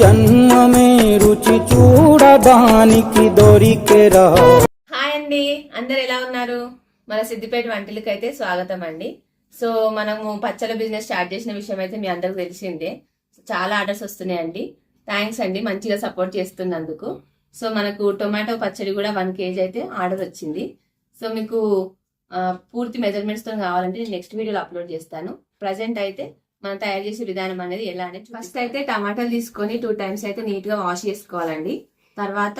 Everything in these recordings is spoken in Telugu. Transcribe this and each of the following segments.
జన్మమే రుచి చూడడానికి దొరికెరా. హాయ్ అండి, అందరు ఎలా ఉన్నారు? మన సిద్దిపేట వంటలకి అయితే స్వాగతం అండి. సో మనము పచ్చళ్ళ బిజినెస్ స్టార్ట్ చేసిన విషయం అయితే మీ అందరికి తెలిసిందే. చాలా ఆర్డర్స్ వస్తున్నాయండి. థ్యాంక్స్ అండి, మంచిగా సపోర్ట్ చేస్తున్నందుకు. సో మనకు టొమాటో పచ్చడి కూడా 1 kg అయితే ఆర్డర్ వచ్చింది. సో మీకు పూర్తి మెజర్మెంట్స్ తో కావాలంటే నేను నెక్స్ట్ వీడియోలో అప్లోడ్ చేస్తాను. ప్రజెంట్ అయితే మనం తయారు చేసే విధానం అనేది ఎలా అనేది ఫస్ట్ అయితే టమాటాలు తీసుకొని 2 times అయితే నీట్ గా వాష్ చేసుకోవాలండి. తర్వాత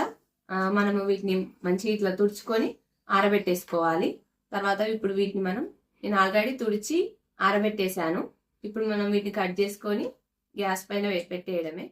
మనము వీటిని మంచిగా ఇట్లా తుడుచుకొని ఆరబెట్టేసుకోవాలి. తర్వాత ఇప్పుడు వీటిని నేను ఆల్రెడీ తుడిచి ఆరబెట్టేశాను. ఇప్పుడు మనం వీటిని కట్ చేసుకొని గ్యాస్ పైన పెట్టేయడమే.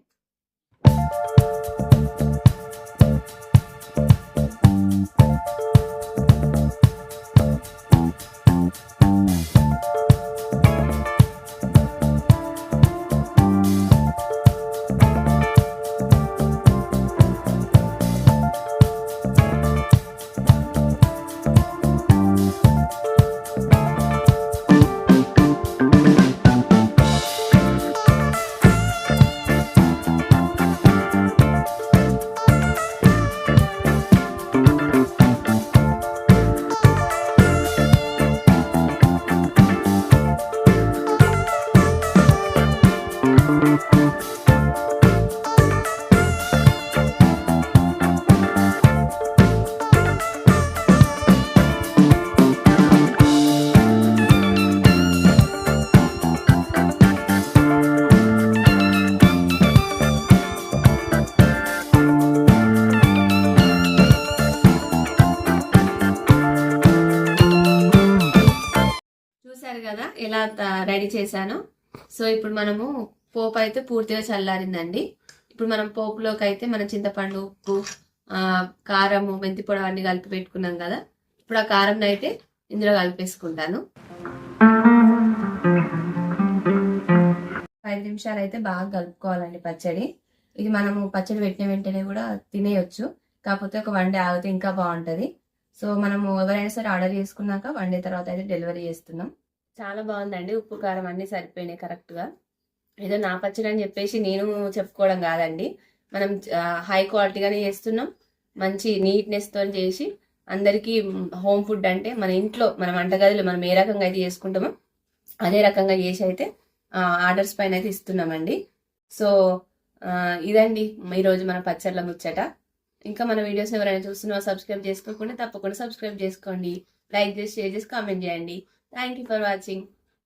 కదా ఎలా రెడీ చేశాను. సో ఇప్పుడు మనము పోపు అయితే పూర్తిగా చల్లారిందండి. ఇప్పుడు మనం పోపులోకి అయితే మన చింతపండు, ఉప్పు, కారము, మెంతి పొడి అన్ని కలిపి పెట్టుకున్నాం కదా. ఇప్పుడు ఆ కారం అయితే ఇందులో కలిపేసుకుంటాను. 5 నిమిషాలు అయితే బాగా కలుపుకోవాలండి పచ్చడి. ఇది మనము పచ్చడి పెట్టిన వెంటనే కూడా తినేయొచ్చు, కాకపోతే ఒక 1 day ఆగితే ఇంకా బాగుంటది. సో మనము ఎవరైనా సరే ఆర్డర్ చేసుకున్నాక 1 day తర్వాత అయితే డెలివరీ చేస్తున్నాం. చాలా బాగుందండి. ఉప్పు కారం అన్ని సరిపోయినాయి కరెక్ట్ గా. ఏదో నా పచ్చడి అని చెప్పేసి నేను చెప్పుకోవడం కాదండి. మనం హై క్వాలిటీగానే చేస్తున్నాం. మంచి నీట్నెస్ తో చేసి అందరికీ హోమ్ ఫుడ్ అంటే మన ఇంట్లో మన వంటగదిలో మనం ఏ రకంగా అయితే చేసుకుంటామో అదే రకంగా చేసి అయితే ఆర్డర్స్ పైన అయితే ఇస్తున్నామండి. సో ఇదండి ఈరోజు మన పచ్చళ్ళ ముచ్చట. ఇంకా మన వీడియోస్ ఎవరైనా చూస్తున్నా సబ్స్క్రైబ్ చేసుకోకుండా తప్పకుండా సబ్స్క్రైబ్ చేసుకోండి. లైక్ చేసి, షేర్ చేసి, కామెంట్ చేయండి. Thank you for watching.